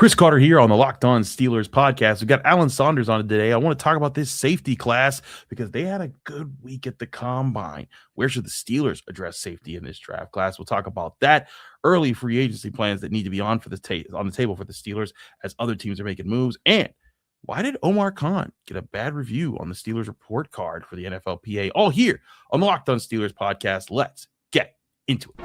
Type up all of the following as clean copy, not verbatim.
Chris Carter here on the Locked On Steelers podcast. We've got Alan Saunders on it today. I want to talk about this safety class because they had a good week at the combine. Where should the Steelers address safety in this draft class? We'll talk about that, early free agency plans that need to be on the table for the Steelers as other teams are making moves, and why did Omar Khan get a bad review on the Steelers report card for the NFLPA? All here on the Locked On Steelers podcast. Let's get into it.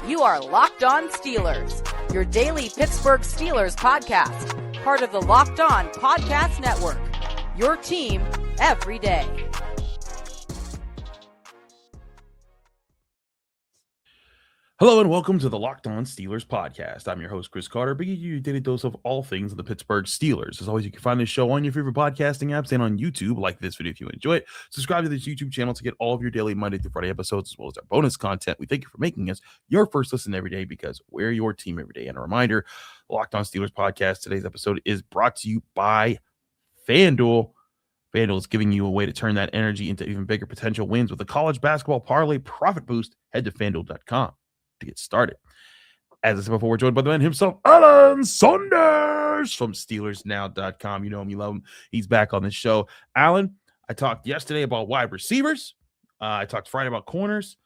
You are Locked On Steelers, your daily Pittsburgh Steelers podcast, part of the Locked On Podcast Network, your team every day. Hello and welcome to the Locked On Steelers podcast. I'm your host, Chris Carter, bringing you your daily dose of all things of the Pittsburgh Steelers. As always, you can find this show on your favorite podcasting apps and on YouTube. Like this video if you enjoy it. Subscribe to this YouTube channel to get all of your daily Monday through Friday episodes, as well as our bonus content. We thank you for making us your first listen every day because we're your team every day. And a reminder, the Locked On Steelers podcast, today's episode is brought to you by FanDuel. FanDuel is giving you a way to turn that energy into even bigger potential wins with a college basketball parlay profit boost. Head to FanDuel.com to get started. As I said before, we're joined by the man himself, Alan Saunders from SteelersNow.com. You know him, you love him. He's back on the show. Alan, I talked yesterday about wide receivers. I talked Friday about corners.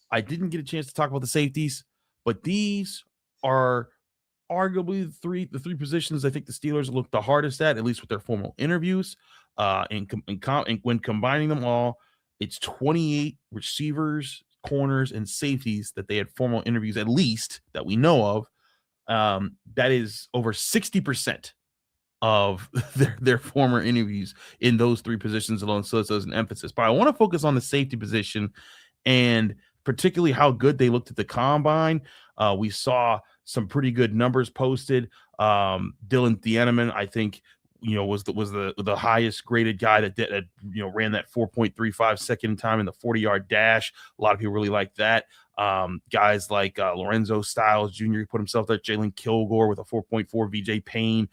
I didn't get a chance to talk about the safeties, but these are arguably the three positions I think the Steelers look the hardest at least with their formal interviews. And when combining them all, it's 28 receivers, corners, and safeties that they had formal interviews, at least that we know of. That is over 60% of their former interviews in those three positions alone. So it's an emphasis. But I want to focus on the safety position and particularly how good they looked at the combine. We saw some pretty good numbers posted. Dillon Thieneman, I think, was the highest graded guy that ran that 4.35 second time in the 40-yard dash. A lot of people really like that. Guys like Lorenzo Styles Jr. put himself there. Jalen Kilgore with a 4.4. VJ Payne,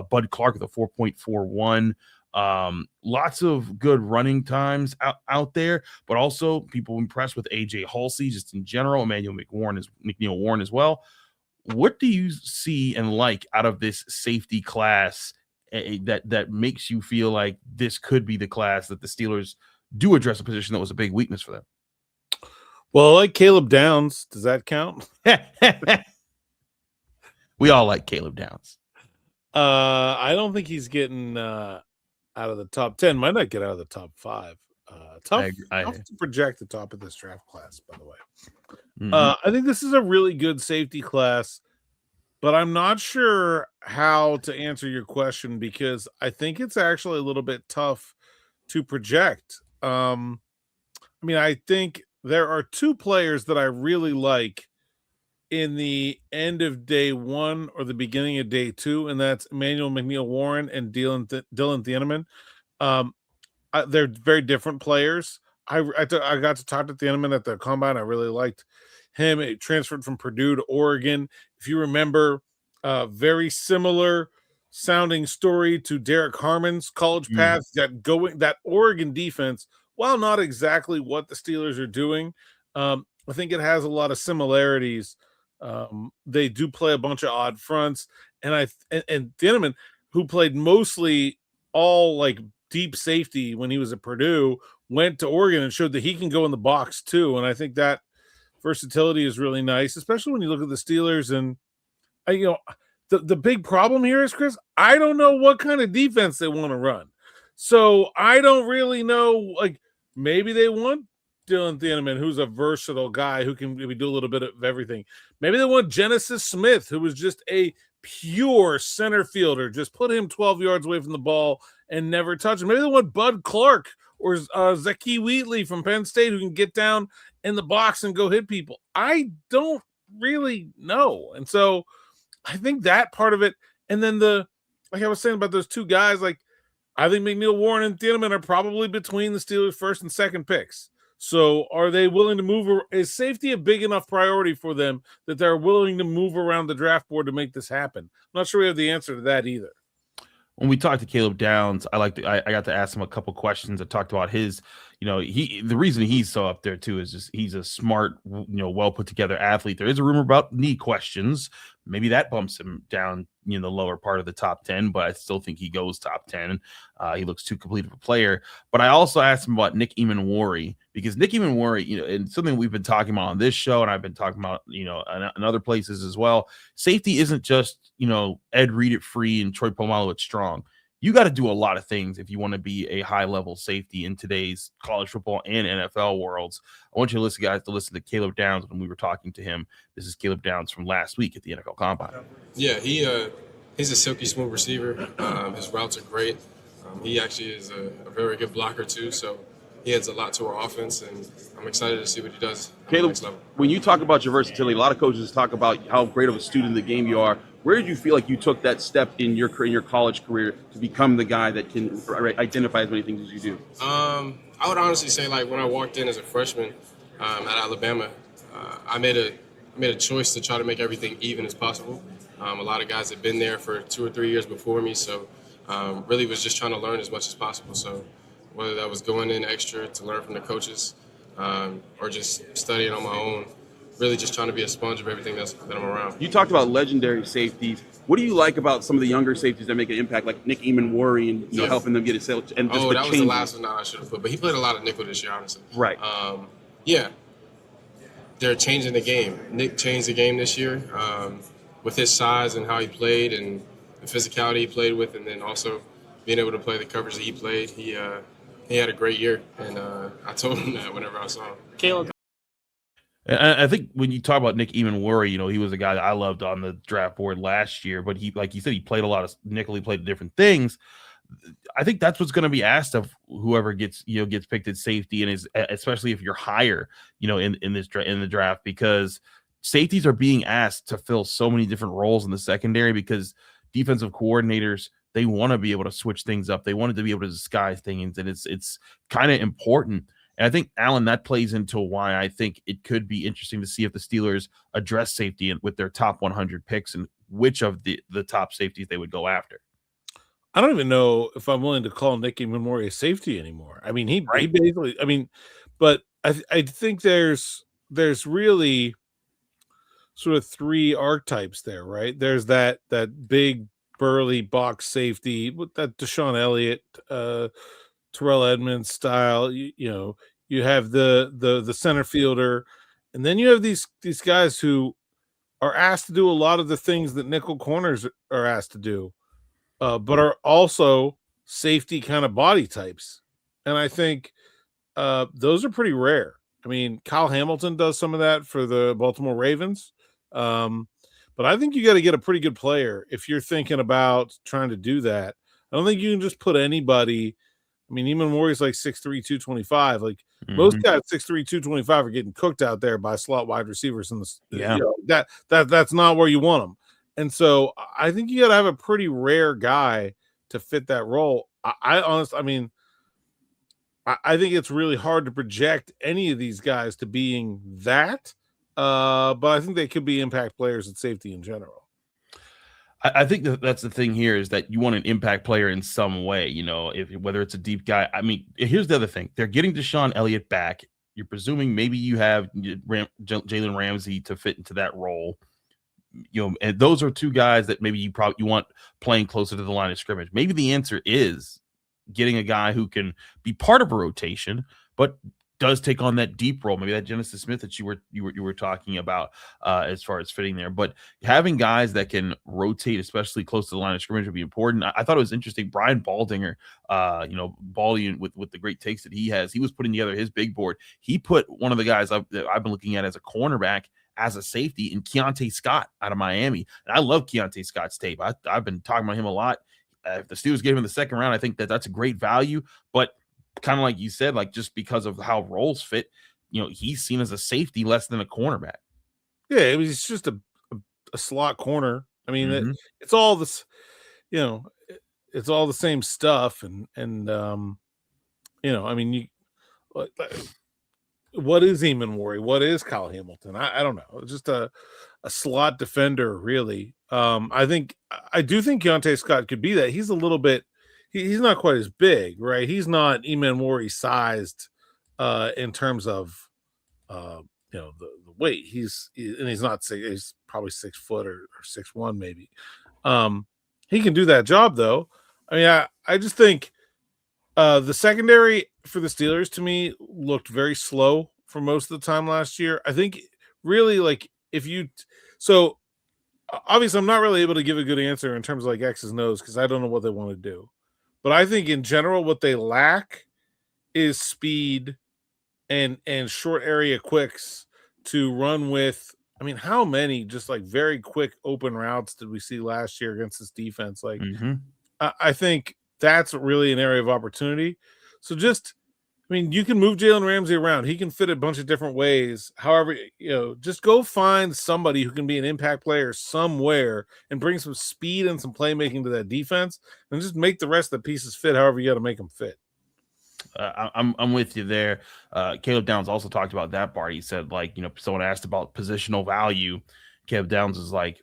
Bud Clark with a 4.41. Lots of good running times out there, but also people impressed with AJ Haulcy just in general. Emmanuel McNeil-Warren as well. What do you see and like out of this safety class that makes you feel like this could be the class that the Steelers do address a position that was a big weakness for them? Well, I like Caleb Downs. Does that count? We all like Caleb Downs. I don't think he's getting out of the top 10. Might not get out of the top 5. Tough to project the top of this draft class, by the way. Mm-hmm. I think this is a really good safety class, but I'm not sure how to answer your question because I think it's actually a little bit tough to project. I think there are two players that I really like in the end of day 1 or the beginning of day 2, and that's Emmanuel McNeil-Warren and Dillon Thieneman. They're very different players. I got to talk to Thieneman at the combine. I really liked him. He transferred from Purdue to Oregon. If you remember, very similar sounding story to Derek Harmon's college path. That Oregon defense, while not exactly what the Steelers are doing, I think it has a lot of similarities. They do play a bunch of odd fronts, and Thieneman, who played mostly all like deep safety when he was at Purdue, went to Oregon and showed that he can go in the box too. And I think that versatility is really nice, especially when you look at the Steelers. And the big problem here is, Chris, I don't know what kind of defense they want to run. So I don't really know. Like, maybe they want Dillon Thieneman, who's a versatile guy who can maybe do a little bit of everything. Maybe they want Genesis Smith, who was just a pure center fielder. Just put him 12 yards away from the ball and never touch him. Maybe they want Bud Clark or Zeki Wheatley from Penn State, who can get down in the box and go hit people. I don't really know. And so I think that part of it, and then like I was saying about those two guys, like I think McNeil-Warren and Thieneman are probably between the Steelers' first and second picks. So are they willing to move? Is safety a big enough priority for them that they're willing to move around the draft board to make this happen? I'm not sure we have the answer to that either. When we talked to Caleb Downs, I got to ask him a couple questions. I talked about his, the reason he's so up there too is just he's a smart, well put together athlete. There is a rumor about knee questions. Maybe that bumps him down, the lower part of the top 10, but I still think he goes top 10. He looks too complete of a player. But I also asked him about Nick Emmanwori, because Nick Emmanwori, and something we've been talking about on this show, and I've been talking about, in other places as well. Safety isn't just, Ed Reed at free and Troy Polamalu at strong. You got to do a lot of things if you want to be a high-level safety in today's college football and NFL worlds. I want you to listen to Caleb Downs when we were talking to him. This is Caleb Downs from last week at the NFL Combine. Yeah, he's a silky smooth receiver. His routes are great. He actually is a very good blocker too, so he adds a lot to our offense, and I'm excited to see what he does. Caleb, when you talk about your versatility, a lot of coaches talk about how great of a student of the game you are. Where did you feel like you took that step in your college career to become the guy that can identify as many things as you do? I would honestly say, like, when I walked in as a freshman at Alabama, I made a choice to try to make everything even as possible. A lot of guys had been there for 2 or 3 years before me, so really was just trying to learn as much as possible. So whether that was going in extra to learn from the coaches or just studying on my own, really just trying to be a sponge of everything that I'm around. You talked about legendary safeties. What do you like about some of the younger safeties that make an impact, like Nick Emmanwori and helping them get a sale? And just that was the last one I should have put, but he played a lot of nickel this year, honestly. Right. Yeah, they're changing the game. Nick changed the game this year with his size and how he played and the physicality he played with, and then also being able to play the coverage that he played. He had a great year, and I told him that whenever I saw him. Caleb. I think when you talk about Nick Emmanwori, he was a guy that I loved on the draft board last year, but he, like you said, he played a lot of nickel, he played different things. I think that's what's going to be asked of whoever gets picked at safety, and is especially if you're higher, in the draft, because safeties are being asked to fill so many different roles in the secondary, because defensive coordinators, they want to be able to switch things up. They wanted to be able to disguise things, and it's kind of important. And I think, Alan, that plays into why I think it could be interesting to see if the Steelers address safety with their top 100 picks and which of the top safeties they would go after. I don't even know if I'm willing to call Nick Emmanwori a safety anymore. I mean, he basically, but I think there's really sort of 3 archetypes there, right? There's that big burly box safety with that DeShon Elliott, Terrell Edmonds style. You have the center fielder, and then you have these guys who are asked to do a lot of the things that nickel corners are asked to do, but are also safety kind of body types. And I think those are pretty rare. I mean, Kyle Hamilton does some of that for the Baltimore Ravens. But I think you got to get a pretty good player if you're thinking about trying to do that. I don't think you can just put anybody. I mean, Emmanwori's like 6'3", 225. Like most guys 6'3", 225 are getting cooked out there by slot wide receivers. That's not where you want them. And so I think you got to have a pretty rare guy to fit that role. I think it's really hard to project any of these guys to being that. But I think they could be impact players at safety in general. I think that's the thing here, is that you want an impact player in some way, whether it's a deep guy. I mean, here's the other thing. They're getting DeShon Elliott back. You're presuming maybe you have Jalen Ramsey to fit into that role. And those are 2 guys that maybe you want playing closer to the line of scrimmage. Maybe the answer is getting a guy who can be part of a rotation, but does take on that deep role, maybe that Genesis Smith that you were talking about as far as fitting there. But having guys that can rotate, especially close to the line of scrimmage, would be important. I thought it was interesting. Brian Baldinger, Baldy, with the great takes that he has, he was putting together his big board. He put one of the guys that I've been looking at as a cornerback, as a safety, in Keontae Scott out of Miami. And I love Keontae Scott's tape. I've been talking about him a lot. If the Steelers gave him in the second round, I think that's a great value. But kind of like you said, like, just because of how roles fit, he's seen as a safety less than a cornerback. Yeah, it's just a slot corner. I mean, it's all this, it's all the same stuff. And I mean, what is Emmanwori? What is Kyle Hamilton? I don't know. It's just a slot defender, really. I do think Keontae Scott could be that. He's a little bit. He's not quite as big, right? He's not Emmanwori sized in terms of the weight. He's not he's probably 6 foot or 6'1" maybe. He can do that job though. I mean, I just think the secondary for the Steelers to me looked very slow for most of the time last year. I think really like so obviously I'm not really able to give a good answer in terms of like X's and O's because I don't know what they want to do. But I think in general what they lack is speed and short area quicks to run with. I mean, how many just like very quick open routes did we see last year against this defense? Like, I think that's really an area of opportunity. So you can move Jalen Ramsey around. He can fit a bunch of different ways. However, just go find somebody who can be an impact player somewhere and bring some speed and some playmaking to that defense and just make the rest of the pieces fit however you got to make them fit. I'm with you there. Caleb Downs also talked about that part. He said, someone asked about positional value. Caleb Downs is like,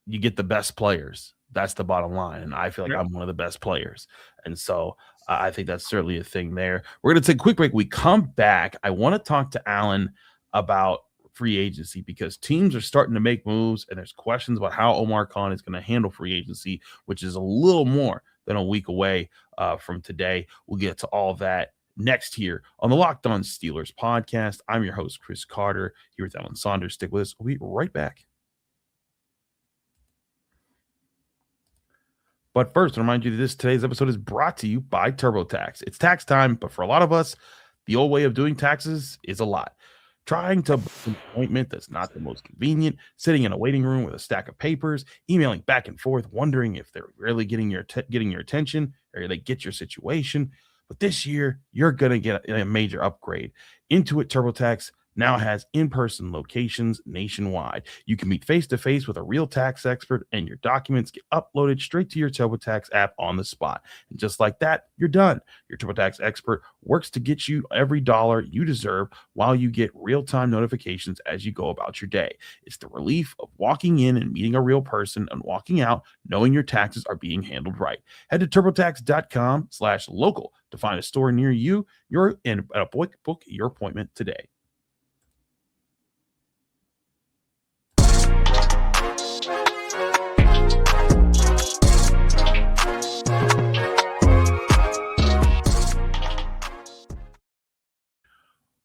you get the best players. That's the bottom line. And I feel like I'm one of the best players. And so I think that's certainly a thing there. We're going to take a quick break. We come back. I want to talk to Alan about free agency because teams are starting to make moves and there's questions about how Omar Khan is going to handle free agency, which is a little more than a week away from today. We'll get to all that next here on the Locked On Steelers podcast. I'm your host, Chris Carter, here with Alan Saunders. Stick with us. We'll be right back. But first, I remind you that today's episode is brought to you by TurboTax. It's tax time, but for a lot of us, the old way of doing taxes is a lot. Trying to book an appointment that's not the most convenient, sitting in a waiting room with a stack of papers, emailing back and forth, wondering if they're really getting your attention or they get your situation. But this year, you're going to get a major upgrade. Intuit TurboTax now has in-person locations nationwide. You can meet face-to-face with a real tax expert and your documents get uploaded straight to your TurboTax app on the spot. And just like that, you're done. Your TurboTax expert works to get you every dollar you deserve while you get real-time notifications as you go about your day. It's the relief of walking in and meeting a real person and walking out knowing your taxes are being handled right. Head to TurboTax.com/local to find a store near you. Book your appointment today.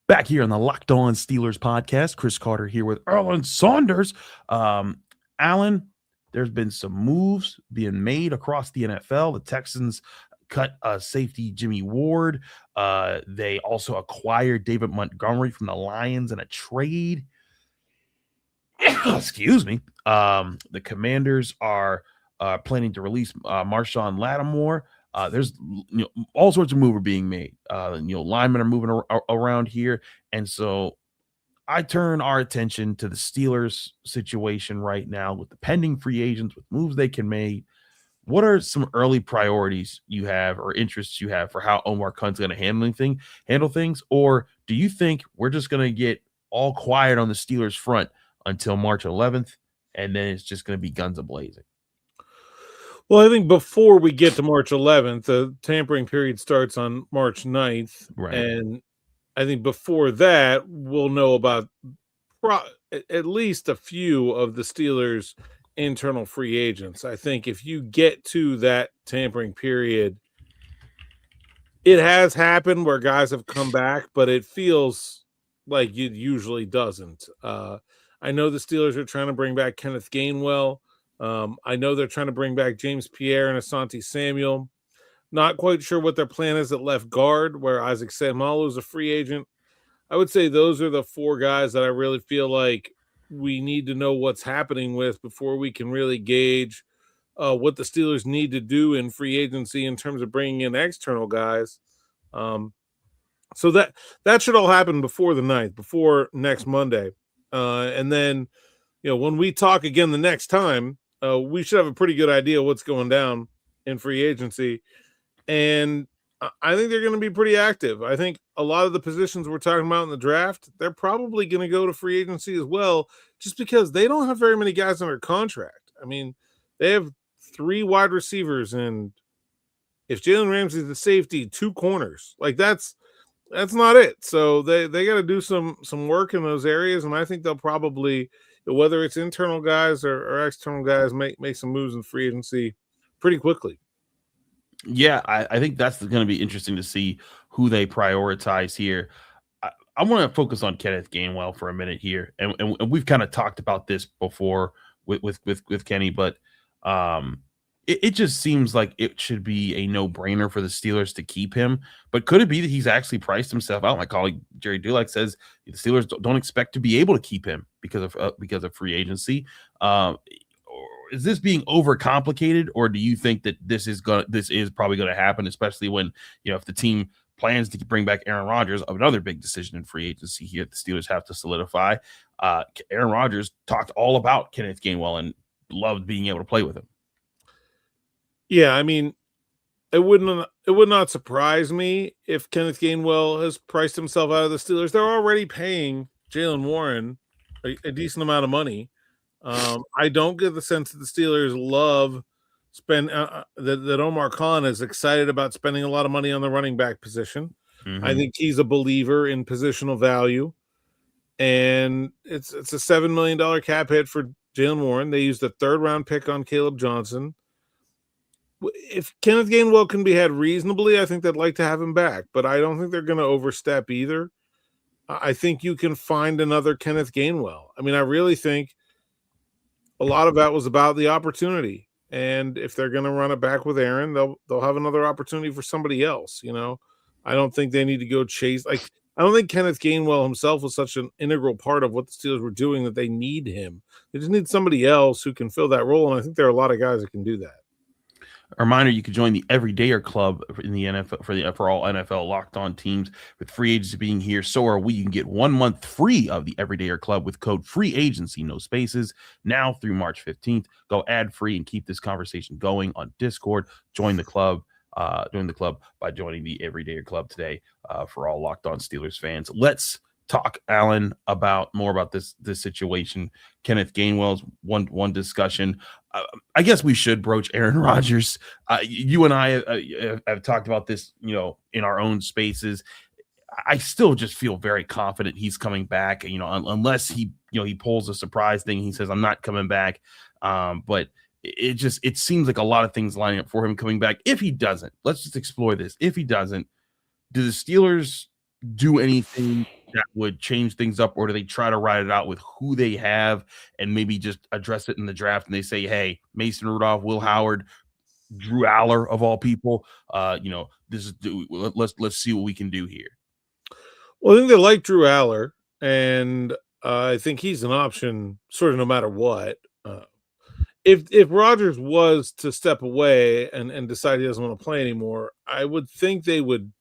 Back here on the Locked On Steelers podcast, Chris Carter here with Alan Saunders. Alan, there's been some moves being made across the NFL. The Texans cut safety Jimmy Ward. They also acquired David Montgomery from the Lions in a trade. Excuse me. The Commanders are planning to release Marshawn Lattimore. There's all sorts of moves are being made. Linemen are moving around here. And so I turn our attention to the Steelers situation right now with the pending free agents, with moves they can make. What are some early priorities you have or interests you have for how Omar Khan's going to handle things? Or do you think we're just going to get all quiet on the Steelers front until March 11th, and then it's just going to be guns a-blazing? Well, I think before we get to March 11th, the tampering period starts on March 9th. Right. And I think before that, we'll know about at least a few of the Steelers' internal free agents. I think if you get to that tampering period, it has happened where guys have come back, but it feels like it usually doesn't. I know the Steelers are trying to bring back Kenneth Gainwell. I know they're trying to bring back James Pierre and Asante Samuel. Not quite sure what their plan is at left guard, where Isaac Seumalo is a free agent. I would say those are the four guys that I really feel like we need to know what's happening with before we can really gauge what the Steelers need to do in free agency in terms of bringing in external guys. So that should all happen before the 9th, before next Monday. And then, when we talk again the next time, we should have a pretty good idea what's going down in free agency. And I think they're going to be pretty active. I think a lot of the positions we're talking about in the draft, they're probably going to go to free agency as well, just because they don't have very many guys under contract. I mean, they have 3 wide receivers, and if Jalen Ramsey's the safety, 2 corners. Like, that's that's not it. So they got to do some work in those areas, and I think they'll probably, whether it's internal guys or external guys, make some moves in free agency pretty quickly. Yeah, I think that's going to be interesting to see who they prioritize here. I want to focus on Kenneth Gainwell for a minute here, and we've kind of talked about this before with Kenny, but it just seems like it should be a no-brainer for the Steelers to keep him. But could it be that he's actually priced himself out? My colleague Jerry Dulac says the Steelers don't expect to be able to keep him because of free agency. Is this being overcomplicated, or do you think that this is probably going to happen, especially when, if the team plans to bring back Aaron Rodgers, another big decision in free agency here the Steelers have to solidify. Aaron Rodgers talked all about Kenneth Gainwell and loved being able to play with him. Yeah, I mean, it would not surprise me if Kenneth Gainwell has priced himself out of the Steelers. They're already paying Jalen Warren a decent amount of money. I don't get the sense that the Steelers love that Omar Khan is excited about spending a lot of money on the running back position. Mm-hmm. I think he's a believer in positional value, and it's a $7 million cap hit for Jalen Warren. They used a 3rd round pick on Caleb Johnson. If Kenneth Gainwell can be had reasonably, I think they'd like to have him back, but I don't think they're going to overstep either. I think you can find another Kenneth Gainwell. I mean, I really think a lot of that was about the opportunity. And if they're going to run it back with Aaron, they'll have another opportunity for somebody else. I don't think they need to go chase. I don't think Kenneth Gainwell himself was such an integral part of what the Steelers were doing that they need him. They just need somebody else who can fill that role. And I think there are a lot of guys that can do that. A reminder, you can join the Everydayer Club in the NFL for all NFL Locked On teams. With free agency being here, so are we. You can get 1 month free of the Everydayer Club with code FREEAGENCY, no spaces, now through March 15th. Go ad-free and keep this conversation going on Discord. Join the club. By joining the Everydayer Club today for all Locked On Steelers fans. Let's talk, Alan, more about this situation. Kenneth Gainwell's one discussion. I guess we should broach Aaron Rodgers. You and I have talked about this, in our own spaces. I still just feel very confident he's coming back. Unless he pulls a surprise thing, he says I'm not coming back. But it seems like a lot of things lining up for him coming back. If he doesn't, let's just explore this. If he doesn't, do the Steelers do anything that would change things up, or do they try to ride it out with who they have and maybe just address it in the draft and they say, hey, Mason Rudolph, Will Howard, Drew Aller of all people, let's see what we can do here. Well, I think they like Drew Aller, and I think he's an option sort of no matter what. If Rodgers was to step away and decide he doesn't want to play anymore, I would think they would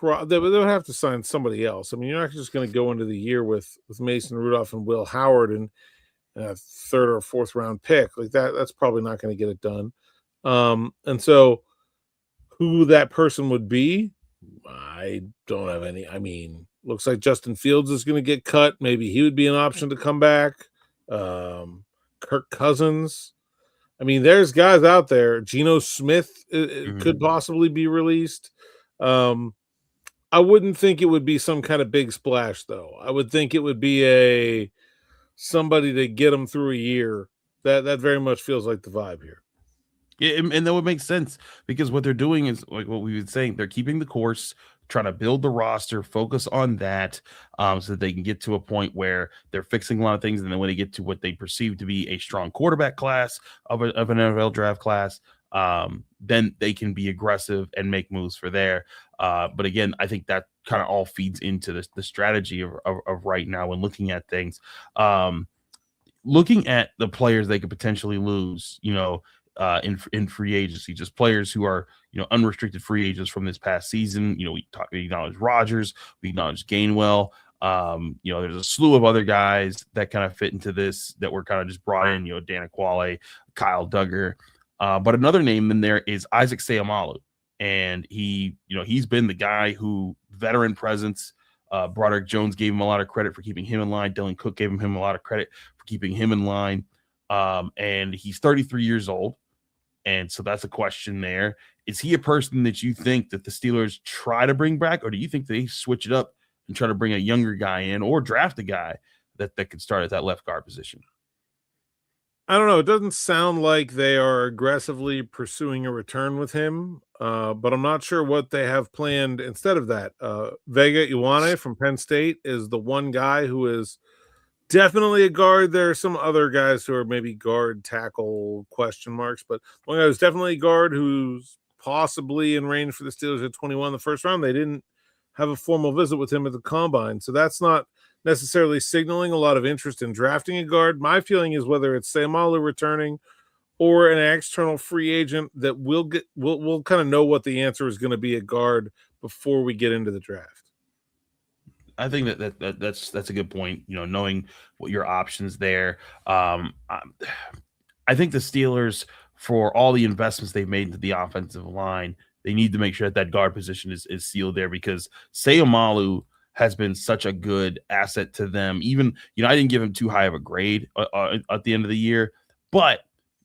have to sign somebody else. I mean, you're not just going to go into the year with Mason Rudolph and Will Howard and a 3rd or 4th round pick like that. That's probably not going to get it done. And so who that person would be, I don't have any. I mean, looks like Justin Fields is going to get cut. Maybe he would be an option to come back. Kirk Cousins. I mean, there's guys out there. Geno Smith could possibly be released. I wouldn't think it would be some kind of big splash, though. I would think it would be somebody to get them through a year. That very much feels like the vibe here. Yeah, and that would make sense because what they're doing is like what we were saying. They're keeping the course, trying to build the roster, focus on that, so that they can get to a point where they're fixing a lot of things. And then when they get to what they perceive to be a strong quarterback class of an NFL draft class, then they can be aggressive and make moves for there. But again, I think that kind of all feeds into the strategy of right now when looking at things. Looking at the players they could potentially lose, in free agency, just players who are, unrestricted free agents from this past season. We acknowledge Rodgers, we acknowledge Gainwell. There's a slew of other guys that kind of fit into this that were kind of just brought in, Dan Aquale, Kyle Duggar. But another name in there is Isaac Seumalo. And he's been the guy who veteran presence. Broderick Jones gave him a lot of credit for keeping him in line. Dylan Cook gave him a lot of credit for keeping him in line. And he's 33 years old. And so that's a question there. Is he a person that you think that the Steelers try to bring back, or do you think they switch it up and try to bring a younger guy in or draft a guy that could start at that left guard position? I don't know. It doesn't sound like they are aggressively pursuing a return with him, but I'm not sure what they have planned instead of that. Vega Ioane from Penn State is the one guy who is definitely a guard. There are some other guys who are maybe guard, tackle, question marks, but one guy who's definitely a guard who's possibly in range for the Steelers at 21 in the first round. They didn't have a formal visit with him at the combine, so that's not necessarily signaling a lot of interest in drafting a guard. My feeling is whether it's Seumalo returning or an external free agent, that we'll kind of know what the answer is going to be at guard before we get into the draft. I think that's a good point. Knowing what your options there. I think the Steelers, for all the investments they've made into the offensive line, they need to make sure that guard position is sealed there, because Seumalo has been such a good asset to them. Even, I didn't give him too high of a grade at the end of the year, but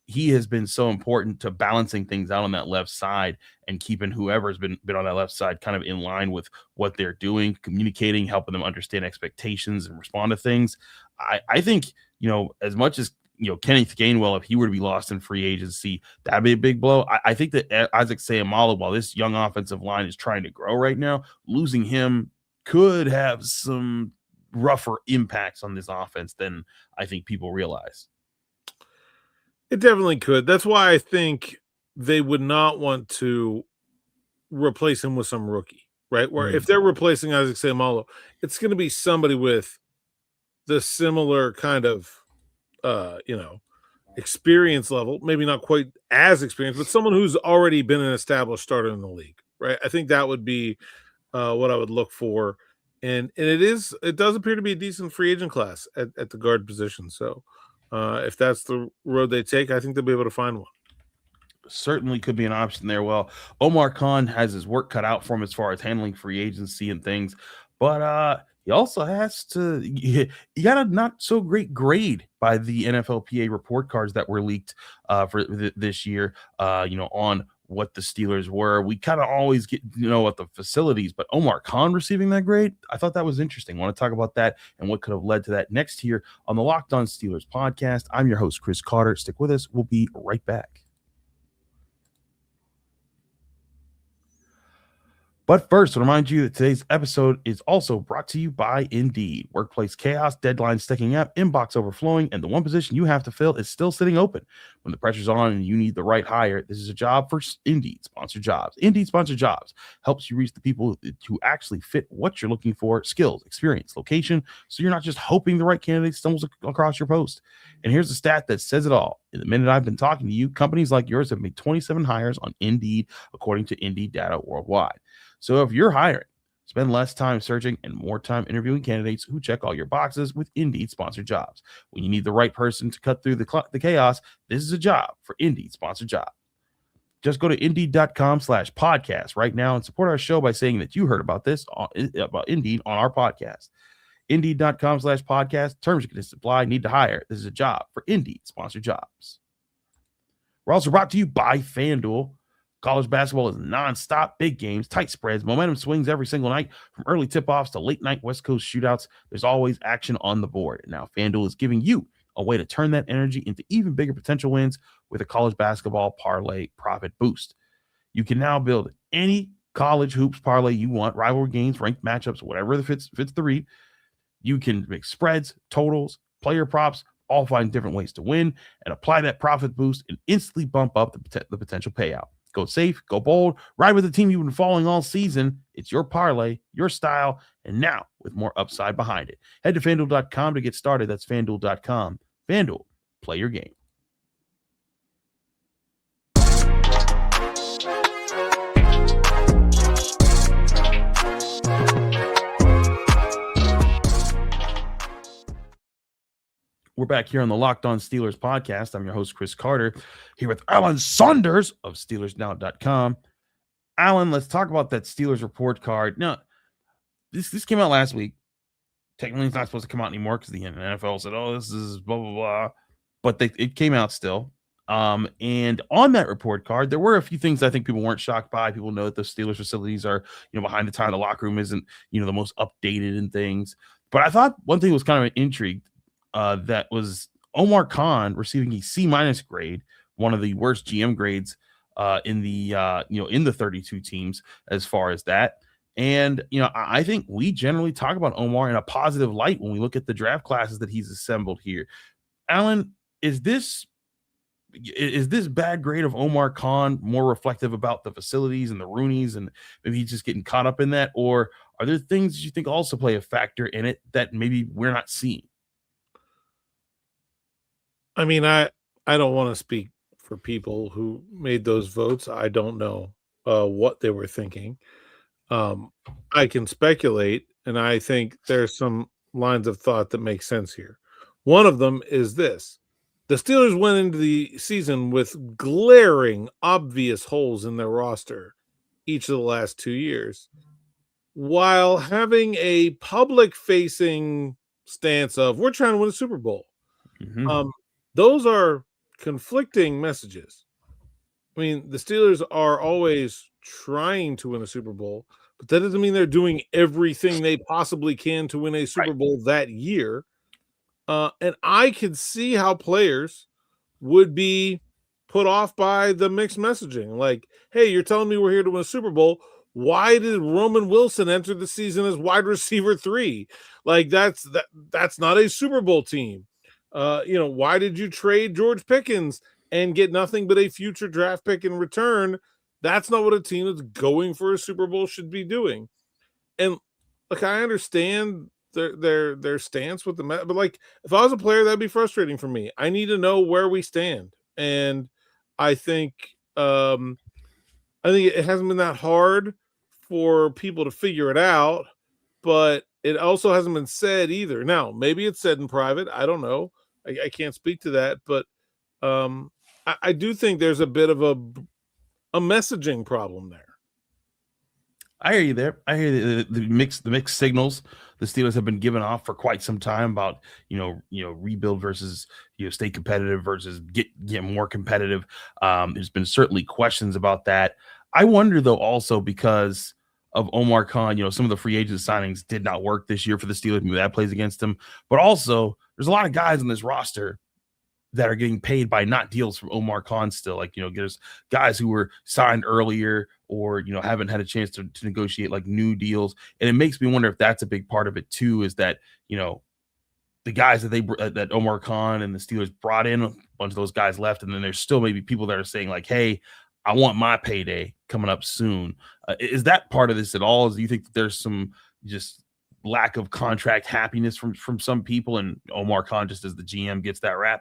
he has been so important to balancing things out on that left side and keeping whoever's been on that left side kind of in line with what they're doing, communicating, helping them understand expectations and respond to things. I think, as much as, Kenneth Gainwell, if he were to be lost in free agency, that'd be a big blow. I think that Isaac Seumalo, while this young offensive line is trying to grow right now, losing him could have some rougher impacts on this offense than I think people realize. It definitely could. That's why I think they would not want to replace him with some rookie, right? Where if they're replacing Isaac Seumalo, it's going to be somebody with the similar kind of, experience level, maybe not quite as experienced, but someone who's already been an established starter in the league, right? I think that would be what I would look for. And it does appear to be a decent free agent class at the guard position. So if that's the road they take, I think they'll be able to find one. Certainly could be an option there. Well, Omar Khan has his work cut out for him as far as handling free agency and things, but he also has to, he got a not so great grade by the NFLPA report cards that were leaked for this year, on what the Steelers were. We kind of always get at the facilities, but Omar Khan receiving that grade, I thought that was interesting. I want to talk about that and what could have led to that next here on the Locked On Steelers podcast. I'm your host, Chris Carter. Stick with us. We'll be right back. But first, I'll remind you that today's episode is also brought to you by Indeed. Workplace chaos, deadlines sticking up, inbox overflowing, and the one position you have to fill is still sitting open. When the pressure's on and you need the right hire, this is a job for Indeed Sponsored Jobs. Indeed Sponsored Jobs helps you reach the people who actually fit what you're looking for: skills, experience, location, so you're not just hoping the right candidate stumbles across your post. And here's a stat that says it all. In the minute I've been talking to you, companies like yours have made 27 hires on Indeed, according to Indeed data worldwide. So if you're hiring, spend less time searching and more time interviewing candidates who check all your boxes with Indeed Sponsored Jobs. When you need the right person to cut through the chaos, this is a job for Indeed Sponsored Jobs. Just go to Indeed.com/podcast right now and support our show by saying that you heard about Indeed on our podcast. Indeed.com/podcast. Terms and conditions apply. Need to hire. This is a job for Indeed Sponsored Jobs. We're also brought to you by FanDuel. College basketball is nonstop, big games, tight spreads, momentum swings every single night, from early tip-offs to late-night West Coast shootouts. There's always action on the board. And now FanDuel is giving you a way to turn that energy into even bigger potential wins with a college basketball parlay profit boost. You can now build any college hoops parlay you want, rivalry games, ranked matchups, whatever fits the read. You can make spreads, totals, player props, all find different ways to win, and apply that profit boost and instantly bump up the potential payout. Go safe, go bold, ride with the team you've been following all season. It's your parlay, your style, and now with more upside behind it. Head to FanDuel.com to get started. That's FanDuel.com. FanDuel, play your game. We're back here on the Locked On Steelers podcast. I'm your host, Chris Carter, here with Alan Saunders of SteelersNow.com. Alan, let's talk about that Steelers report card. Now, this came out last week. Technically, it's not supposed to come out anymore because the NFL said, "Oh, this is blah blah blah," but it came out still. And on that report card, there were a few things I think people weren't shocked by. People know that the Steelers facilities are, behind the time. The locker room isn't, the most updated and things. But I thought one thing was kind of intrigued, that was Omar Khan receiving a C- grade, one of the worst GM grades in the 32 teams as far as that. And, I think we generally talk about Omar in a positive light when we look at the draft classes that he's assembled here. Alan, is this bad grade of Omar Khan more reflective about the facilities and the Roonies, and maybe he's just getting caught up in that? Or are there things that you think also play a factor in it that maybe we're not seeing? I mean, I don't want to speak for people who made those votes. I don't know what they were thinking. I can speculate, and I think there's some lines of thought that make sense here. One of them is this. The Steelers went into the season with glaring, obvious holes in their roster each of the last 2 years, while having a public-facing stance of, we're trying to win a Super Bowl. Mm-hmm. Those are conflicting messages. I mean, the Steelers are always trying to win a Super Bowl, but that doesn't mean they're doing everything they possibly can to win a Super Bowl that year. And I could see how players would be put off by the mixed messaging. Like, hey, you're telling me we're here to win a Super Bowl. Why did Roman Wilson enter the season as wide receiver 3? Like, that's not a Super Bowl team. Why did you trade George Pickens and get nothing but a future draft pick in return? That's not what a team that's going for a Super Bowl should be doing. And look, I understand their stance with but like, if I was a player, that'd be frustrating for me. I need to know where we stand, and I think it hasn't been that hard for people to figure it out, but it also hasn't been said either. Now, maybe it's said in private. I don't know. I can't speak to that, but I do think there's a bit of a messaging problem there. I hear you there. I hear the mixed signals the Steelers have been giving off for quite some time about rebuild versus stay competitive versus get more competitive. There's been certainly questions about that. I wonder though also because of Omar Khan, some of the free agent signings did not work this year for the Steelers. Maybe that plays against them. But also there's a lot of guys on this roster that are getting paid by not deals from Omar Khan still. Like, there's guys who were signed earlier or, haven't had a chance to negotiate like new deals. And it makes me wonder if that's a big part of it too, is that, the guys that Omar Khan and the Steelers brought in, a bunch of those guys left. And then there's still maybe people that are saying like, hey, I want my payday coming up soon. Is that part of this at all? Do you think that there's some just lack of contract happiness from some people, and Omar Khan just as the GM gets that rap?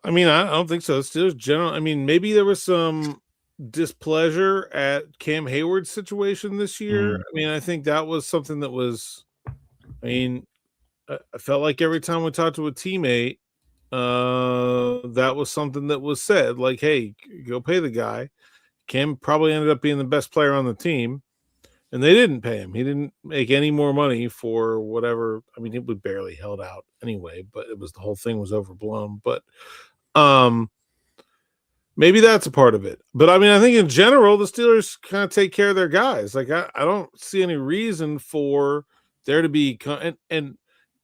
I mean, I don't think so. Steelers general. I mean, maybe there was some displeasure at Cam Hayward's situation this year. I mean, I think that was something that was. I mean, I felt like every time we talked to a teammate, that was something that was said. Like, hey, go pay the guy. Cam probably ended up being the best player on the team, and they didn't pay him. He didn't make any more money for whatever. I mean, it was barely held out anyway, but the whole thing was overblown. But maybe that's a part of it. But I mean, I think in general, the Steelers kind of take care of their guys. Like, I don't see any reason for there to be and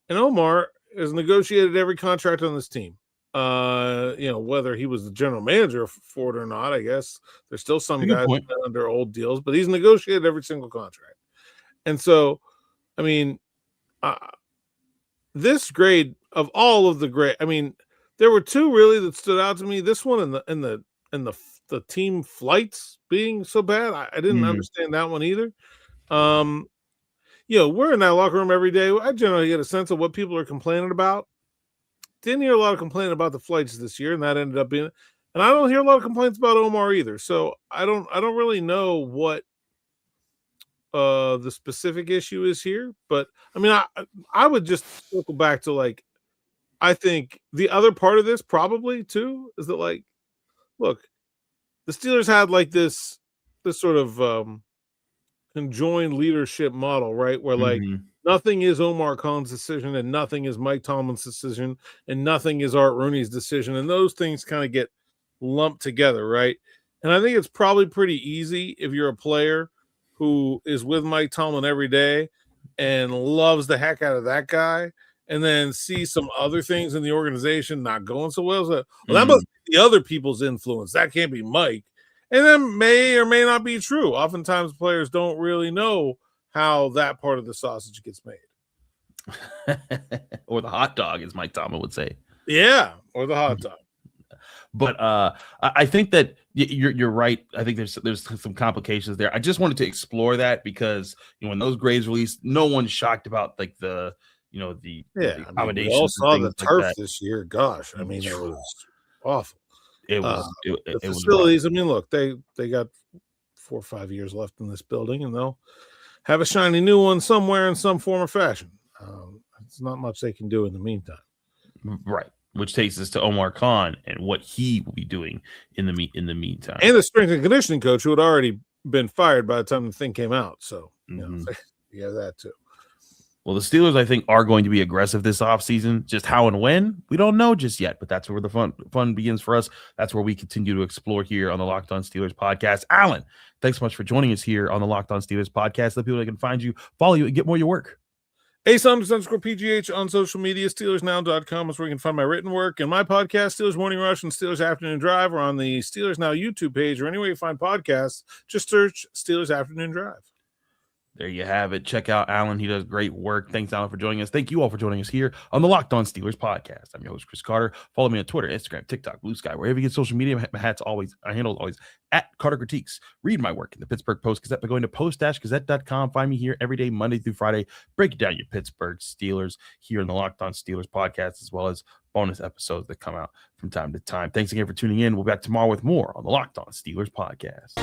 Omar has negotiated every contract on this team. Whether he was the general manager for it or not, I guess there's still some guys under old deals, but he's negotiated every single contract. And so, I mean, this grade of all of the grade, I mean, there were two really that stood out to me. This one and the team flights being so bad, I didn't understand that one either. We're in that locker room every day. I generally get a sense of what people are complaining about. Didn't hear a lot of complaining about the flights this year, and that ended up being. And I don't hear a lot of complaints about Omar either. So I don't really know what the specific issue is here. But I mean, I would just circle back to like, I think the other part of this probably too is that like, look, the Steelers had like this sort of conjoined leadership model, right? Where like Nothing is Omar Khan's decision, and nothing is Mike Tomlin's decision, and nothing is Art Rooney's decision. And those things kind of get lumped together, right? And I think it's probably pretty easy if you're a player who is with Mike Tomlin every day and loves the heck out of that guy, and then see some other things in the organization not going so well. So, that must be the other people's influence. That can't be Mike. And that may or may not be true. Oftentimes players don't really know how that part of the sausage gets made. Or the hot dog, as Mike Tomlin would say. Yeah, or the hot dog. But I think that you're right. I think there's some complications there. I just wanted to explore that because when those grades released, no one's shocked about like the accommodations. We all saw the turf like this year. Gosh, I mean, it was awful. It was the facilities. I mean, look, they got 4 or 5 years left in this building, and they'll have a shiny new one somewhere in some form or fashion. It's not much they can do in the meantime. Right. Which takes us to Omar Khan and what he will be doing in the meantime. And the strength and conditioning coach who had already been fired by the time the thing came out. So, you have that too. Well, the Steelers, I think, are going to be aggressive this offseason. Just how and when, we don't know just yet, but that's where the fun begins for us. That's where we continue to explore here on the Locked On Steelers podcast. Alan, thanks so much for joining us here on the Locked On Steelers podcast. Let people that can find you, follow you, and get more of your work. _PGH on social media. SteelersNow.com is where you can find my written work and my podcast, Steelers Morning Rush and Steelers Afternoon Drive, or on the Steelers Now YouTube page or anywhere you find podcasts. Just search Steelers Afternoon Drive. There you have it. Check out Alan. He does great work. Thanks, Alan, for joining us. Thank you all for joining us here on the Locked On Steelers podcast. I'm your host, Chris Carter. Follow me on Twitter, Instagram, TikTok, Blue Sky, wherever you get social media. My handle is always at Carter Critiques. Read my work in the Pittsburgh Post-Gazette by going to post-gazette.com. Find me here every day, Monday through Friday, breaking down your Pittsburgh Steelers here in the Locked On Steelers podcast, as well as bonus episodes that come out from time to time. Thanks again for tuning in. We'll be back tomorrow with more on the Locked On Steelers podcast.